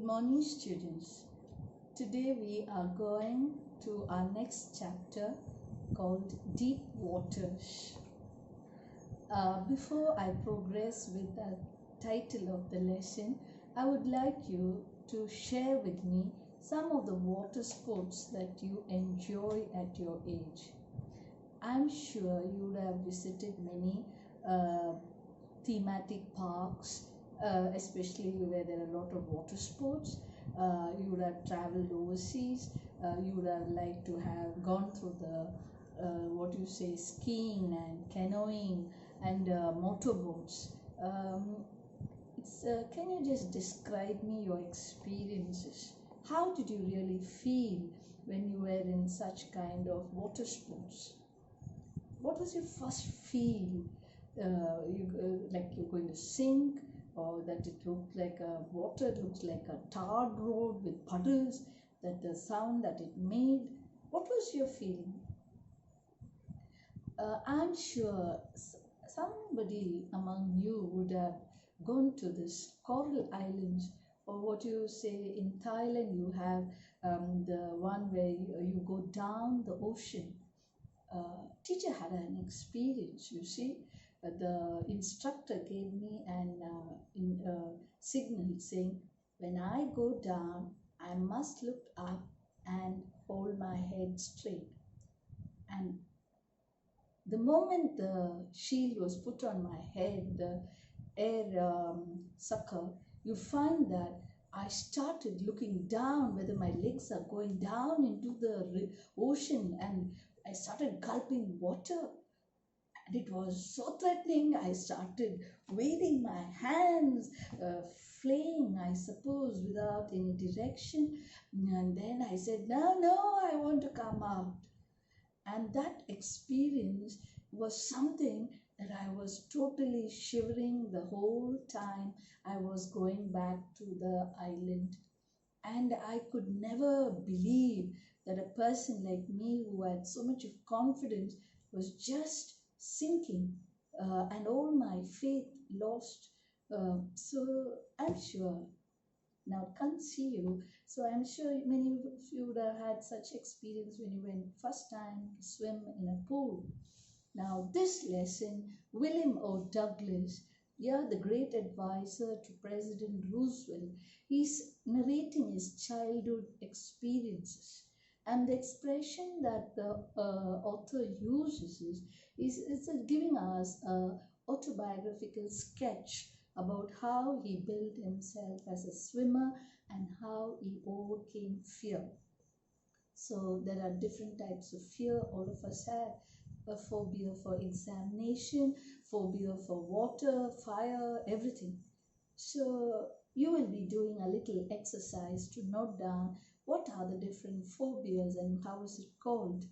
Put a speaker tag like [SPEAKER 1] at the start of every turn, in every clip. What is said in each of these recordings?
[SPEAKER 1] morning, students. Today we are going to our next chapter called Deep Waters. Before I progress with the title of the lesson, I would like you to share with me some of the water sports that you enjoy at your age. I'm sure you would have visited many thematic parks, especially where there are a lot of water sports. You would have traveled overseas. You would have liked to have gone through the skiing and canoeing and motorboats. Can you just describe me your experiences? How did you really feel when you were in such kind of water sports? What was your first feel? Like you're going to sink, or that it looked like water looks like a tarred road with puddles, that the sound that it made? What was your feeling? I'm sure somebody among you would have gone to this coral islands, or what you say in Thailand you have the one where you go down the ocean. Teacher had an experience, you see. The instructor gave me an signal saying, when I go down, I must look up and hold my head straight. And the moment the shield was put on my head, the air sucker, you find that I started looking down whether my legs are going down into the ocean, and I started gulping water, and it was so threatening. I started waving my hands, flaying, I suppose, without any direction. And then I said, no, I want to come out. And that experience was something that I was totally shivering the whole time I was going back to the island. And I could never believe that a person like me, who had so much of confidence, was just sinking and all my faith lost. So I'm sure, now can't see you, so I'm sure many of you would have had such experience when you went first time to swim in a pool. Now this lesson, William O. Douglas, the great advisor to President Roosevelt, he's narrating his childhood experiences. And the expression that the author uses is giving us an autobiographical sketch about how he built himself as a swimmer and how he overcame fear. So there are different types of fear. All of us have a phobia for examination, phobia for water, fire, everything. So you will be doing a little exercise to note down what are the different phobias and how is it called.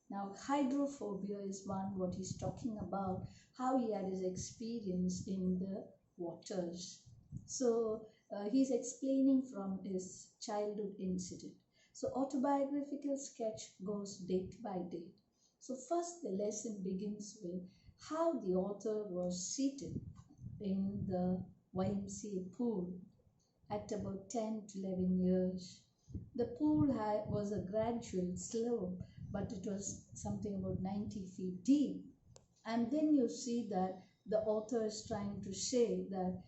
[SPEAKER 1] Now hydrophobia is one what he's talking about, how he had his experience in the waters. So he's explaining from his childhood incident. So autobiographical sketch goes date by date. So first the lesson begins with how the author was seated in the YMCA pool at about 10 to 11 years. The pool was a gradual slope, but it was something about 90 feet deep. And then you see that the author is trying to say that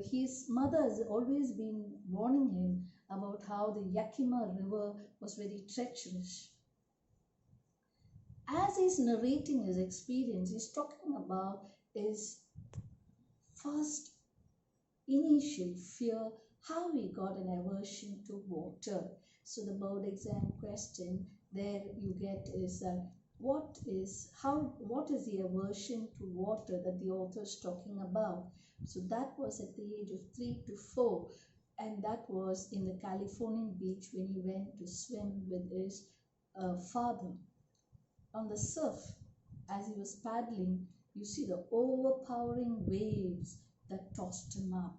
[SPEAKER 1] his mother has always been warning him about how the Yakima River was very treacherous. As he's narrating his experience, he's talking about his first initial fear, how he got an aversion to water. So the board exam question there you get is that what is the aversion to water that the author is talking about? So that was at the age of 3 to 4, and that was in the Californian beach when he went to swim with his father. On the surf, as he was paddling, you see the overpowering waves that tossed him up.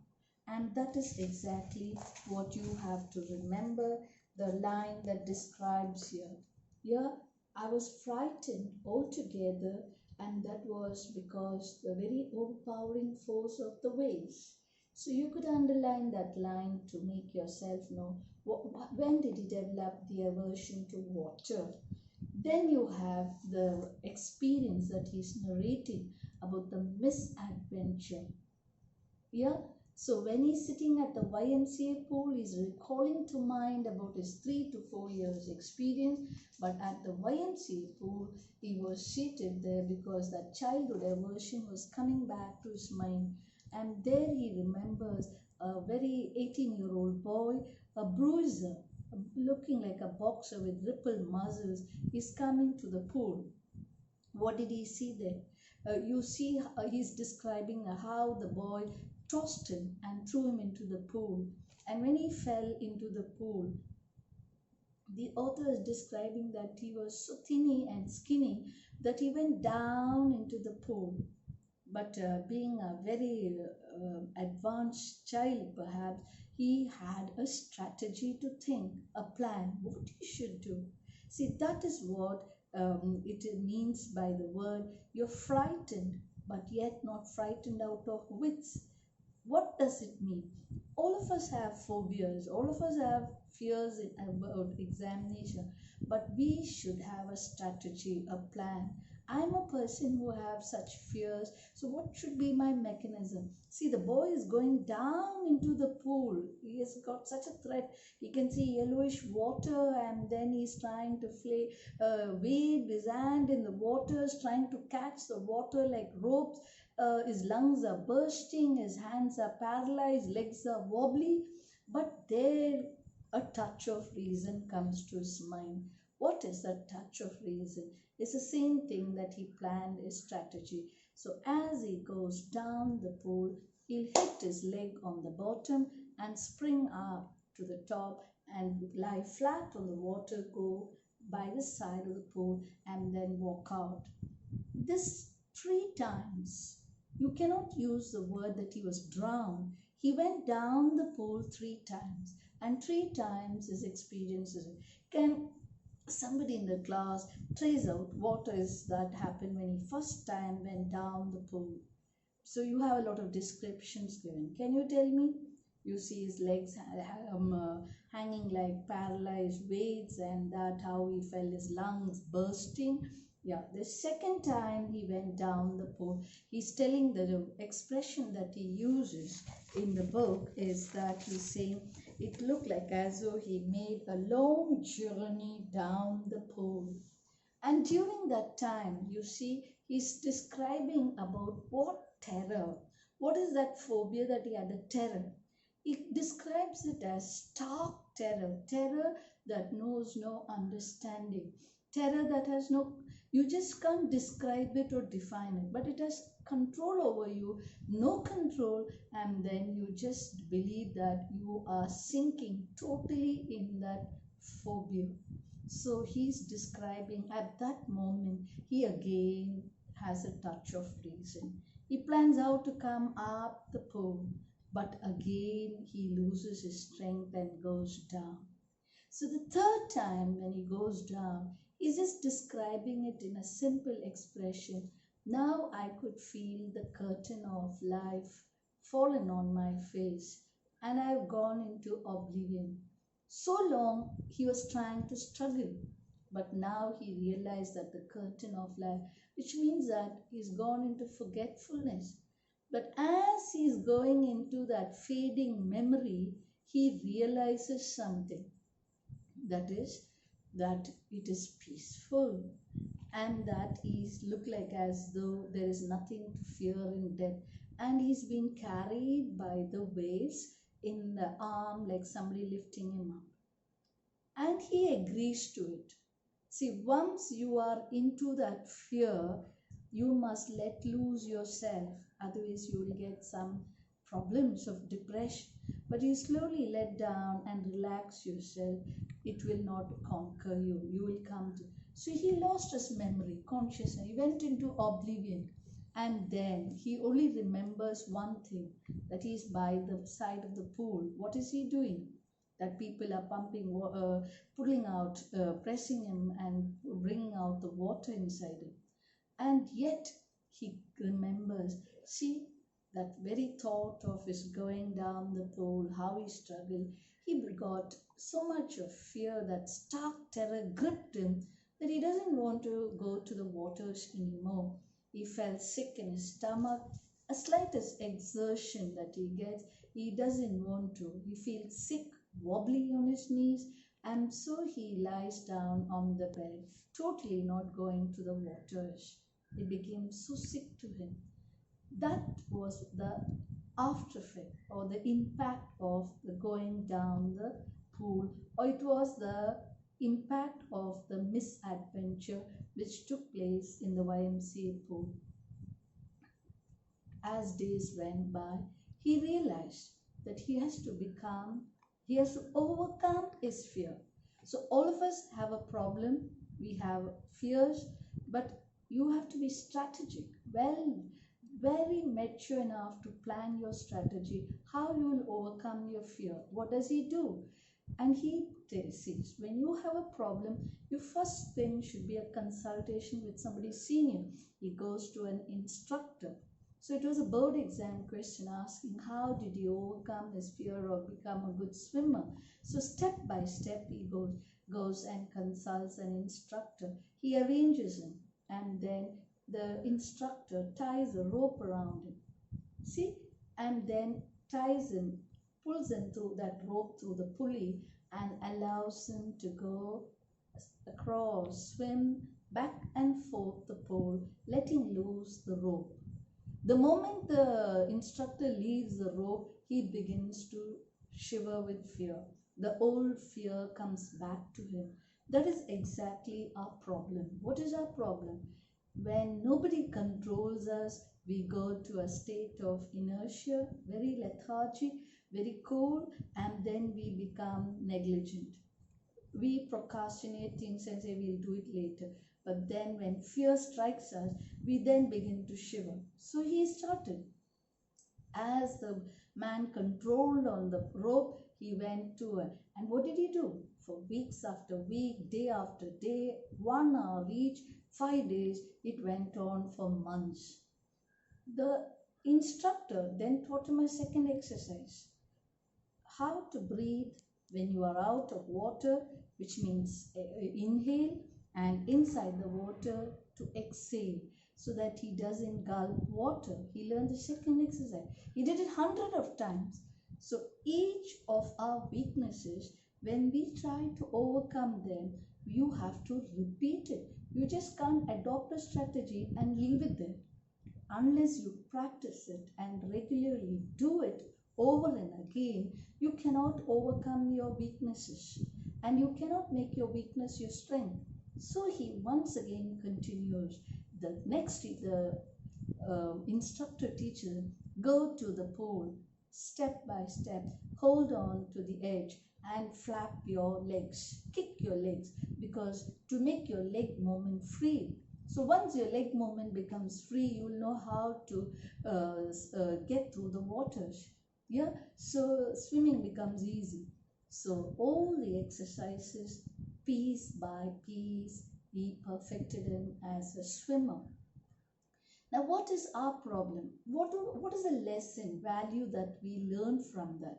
[SPEAKER 1] And that is exactly what you have to remember, the line that describes here. Here, I was frightened altogether, and that was because the very overpowering force of the waves. So you could underline that line to make yourself know when did he develop the aversion to water. Then you have the experience that he's narrating about the misadventure. Yeah. So when he's sitting at the YMCA pool, he's recalling to mind about his 3 to 4 years experience. But at the YMCA pool, he was seated there because that childhood aversion was coming back to his mind. And there he remembers a very 18-year-old boy, a bruiser, looking like a boxer with rippled muscles, is coming to the pool. What did he see there? You see, he's describing how the boy tossed him and threw him into the pool. And when he fell into the pool, the author is describing that he was so thinny and skinny that he went down into the pool. But being a very advanced child, perhaps, he had a strategy to think, a plan, what he should do. See, that is what it means by the word you're frightened, but yet not frightened out of wits. What does it mean? All of us have phobias, all of us have fears about examination, but we should have a strategy, a plan. I'm a person who have such fears, so what should be my mechanism? See, the boy is going down into the pool. He has got such a threat. He can see yellowish water, and then he's trying to wave his hand in the waters, trying to catch the water like ropes. His lungs are bursting, his hands are paralyzed, legs are wobbly, but there a touch of reason comes to his mind. What is that touch of reason? It's the same thing that he planned his strategy. So as he goes down the pool, he'll hit his leg on the bottom and spring up to the top and lie flat on the water, go by the side of the pool and then walk out. This 3 times. You cannot use the word that he was drowned. He went down the pool 3 times, and 3 times his experiences. Can somebody in the class trace out what is that happened when he first time went down the pool? So you have a lot of descriptions given. Can you tell me? You see his legs hanging like paralyzed weights, and that how he felt his lungs bursting. Yeah, the second time he went down the pool, he's telling the expression that he uses in the book is that he's saying it looked like as though he made a long journey down the pool. And during that time, you see, he's describing about what terror, what is that phobia that he had, the terror. He describes it as stark terror, terror that knows no understanding, terror that has no, you just can't describe it or define it, but it has control over you, no control, and then you just believe that you are sinking totally in that phobia. So he's describing at that moment, he again has a touch of reason. He plans how to come up the pool, but again he loses his strength and goes down. So the third time when he goes down, he's just describing it in a simple expression. Now I could feel the curtain of life fallen on my face, and I've gone into oblivion. So long he was trying to struggle, but now he realized that the curtain of life, which means that he's gone into forgetfulness. But as he's going into that fading memory, he realizes something. That is, that it is peaceful, and that he's look like as though there is nothing to fear in death, and he's being carried by the waves in the arm like somebody lifting him up, and he agrees to it. See, once you are into that fear, you must let loose yourself, otherwise you will get some problems of depression. But you slowly let down and relax yourself, it will not conquer you, you will come to. So he lost his memory, consciousness, he went into oblivion, and then he only remembers one thing, that he is by the side of the pool. What is he doing? That people are pumping, pulling out, pressing him and bringing out the water inside him. And yet he remembers, see, that very thought of his going down the pole, how he struggled, he got so much of fear, that stark terror gripped him, that he doesn't want to go to the waters anymore. He felt sick in his stomach. A slightest exertion that he gets, he doesn't want to. He feels sick, wobbly on his knees, and so he lies down on the bed, totally not going to the waters. It became so sick to him. That was the after effect or the impact of the going down the pool, or it was the impact of the misadventure which took place in the YMCA pool. As days went by, he realized that he has to overcome his fear. So all of us have a problem, we have fears, but you have to be strategic, very mature enough to plan your strategy, how you will overcome your fear. What does he do? And he says, when you have a problem, your first thing should be a consultation with somebody senior. He goes to an instructor. So it was a board exam question asking how did he overcome his fear or become a good swimmer. So step by step he goes and consults an instructor. He arranges him, and then the instructor ties a rope around him. See? And then ties him, pulls him through that rope through the pulley, and allows him to go across, swim back and forth the pole, letting loose the rope. The moment the instructor leaves the rope, he begins to shiver with fear. The old fear comes back to him. That is exactly our problem. What is our problem? When nobody controls us, we go to a state of inertia, very lethargic, very cold, and then we become negligent. We procrastinate things and say we'll do it later. But then when fear strikes us, we then begin to shiver. So he started. As the man controlled on the rope, he went to it. And what did he do? For weeks after week, day after day, 1 hour each, 5 days, it went on for months. The instructor then taught him a second exercise. How to breathe when you are out of water, which means inhale, and inside the water to exhale, so that he doesn't gulp water. He learned the second exercise. He did it hundreds of times. So each of our weaknesses, when we try to overcome them, you have to repeat it. You just can't adopt a strategy and leave it there. Unless you practice it and regularly do it over and again, you cannot overcome your weaknesses, and you cannot make your weakness your strength. So he once again continues. The next, the instructor teaches him, go to the pole, step by step, hold on to the edge and flap your legs, kick your legs, because to make your leg movement free. So once your leg movement becomes free, you will know how to get through the waters. Yeah, so swimming becomes easy. So all the exercises, piece by piece, he perfected him as a swimmer. Now, what is our problem? What is the lesson, value that we learn from that?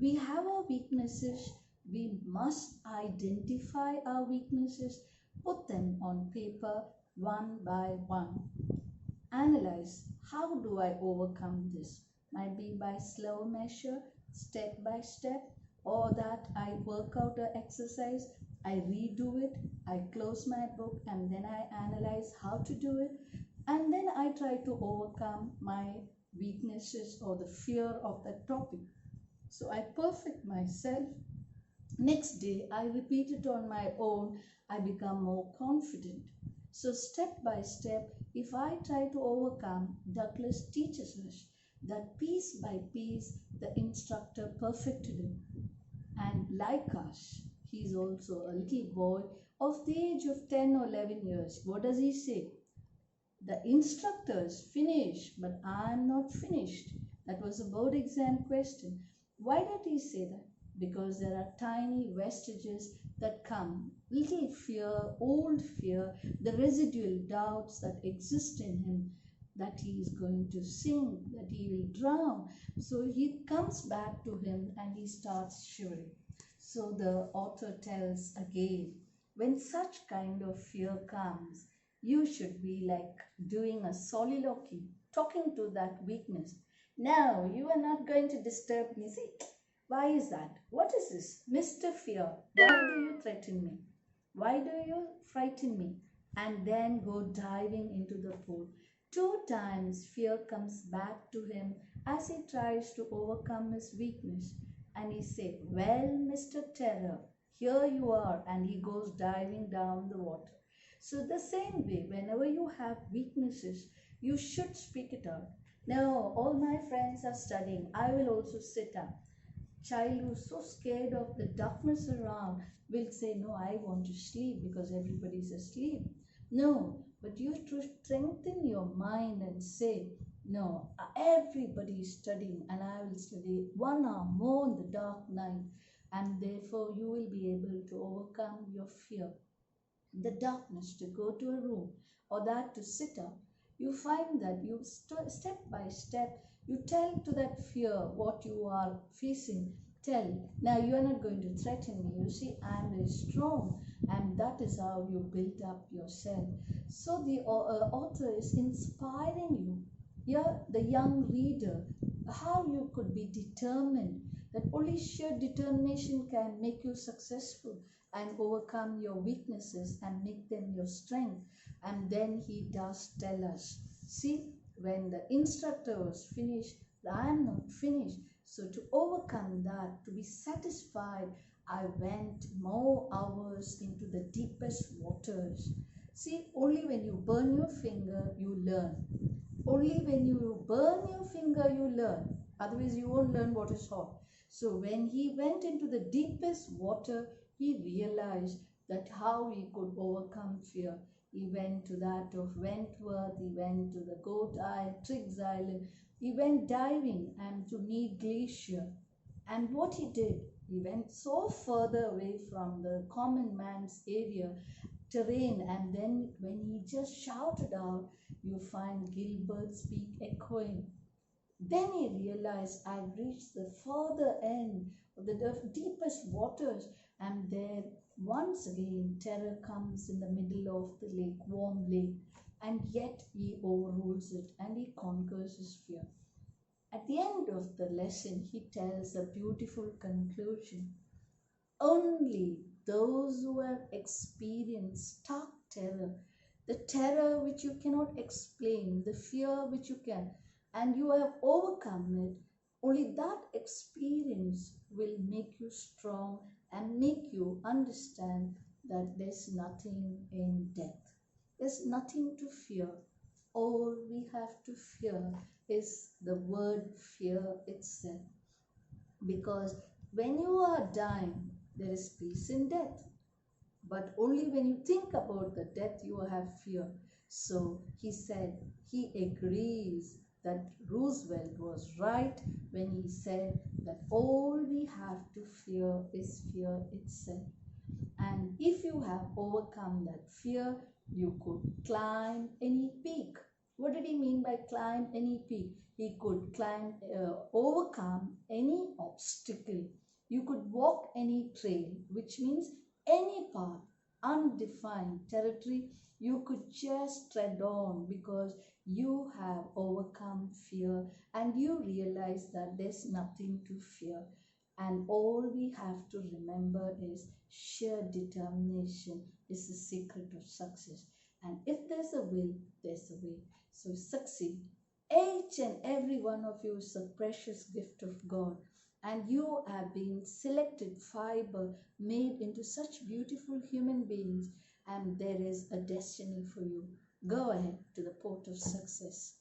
[SPEAKER 1] We have our weaknesses. We must identify our weaknesses, put them on paper one by one. Analyze, how do I overcome this? Might be by slow measure, step by step, or that I work out an exercise, I redo it, I close my book, and then I analyze how to do it, and then I try to overcome my weaknesses or the fear of that topic. So I perfect myself. Next day, I repeat it on my own. I become more confident. So step by step, if I try to overcome, Douglas teaches us that piece by piece, the instructor perfected him. And like us, he is also a little boy of the age of 10 or 11 years. What does he say? The instructors finish, but I am not finished. That was a board exam question. Why did he say that? Because there are tiny vestiges that come, little fear, old fear, the residual doubts that exist in him. that he is going to sink, that he will drown. So he comes back to him and he starts shivering. So the author tells again, when such kind of fear comes, you should be like doing a soliloquy, talking to that weakness. Now, you are not going to disturb me. See, why is that? What is this? Mr. Fear, why do you threaten me? Why do you frighten me? And then go diving into the pool. 2 times fear comes back to him as he tries to overcome his weakness. And he said, well, Mr. Terror, here you are. And he goes diving down the water. So the same way, whenever you have weaknesses, you should speak it out. Now, all my friends are studying. I will also sit up. Child who's so scared of the darkness around will say, no, I want to sleep because everybody's asleep. No, but you have to strengthen your mind and say, no, everybody is studying and I will study 1 hour more in the dark night, and therefore you will be able to overcome your fear. The darkness, to go to a room or that to sit up, you find that you step by step, you tell to that fear what you are facing. Tell, now you are not going to threaten me. You see, I am very strong, and that is how you build up yourself. So the author is inspiring you, yeah, the young reader, how you could be determined, that only sheer determination can make you successful and overcome your weaknesses and make them your strength. And then he does tell us, see, when the instructor was finished, I am not finished. So to overcome that, to be satisfied, I went more hours into the deepest waters. See, only when you burn your finger, you learn. Only when you burn your finger, you learn. Otherwise, you won't learn what is hot. So when he went into the deepest water, he realized that how he could overcome fear. He went to that of Wentworth, he went to the Goat Isle, Triggs Island, he went diving and to meet Glacier. And what he did, he went so further away from the common man's area, terrain, and then when he just shouted out, you find Gilbert's Peak echoing. Then he realized, I've reached the further end of the deepest waters, and there once again terror comes in the middle of the lake, warm lake, and yet he overrules it and he conquers his fear. At the end of the lesson, he tells a beautiful conclusion. Only those who have experienced stark terror, the terror which you cannot explain, the fear which you can, and you have overcome it, only that experience will make you strong and make you understand that there's nothing in death. There's nothing to fear. All we have to fear is the word fear itself. Because when you are dying, there is peace in death. But only when you think about the death, you have fear. So he said he agrees that Roosevelt was right when he said that all we have to fear is fear itself. And if you have overcome that fear, you could climb any peak. What did he mean by climb any peak? He could overcome any obstacle. You could walk any trail, which means any path, undefined territory, you could just tread on because you have overcome fear and you realize that there's nothing to fear. And all we have to remember is sheer determination is the secret of success. And if there's a will, there's a way. So succeed. Each and every one of you is a precious gift of God. And you have been selected fiber, made into such beautiful human beings. And there is a destiny for you. Go ahead to the port of success.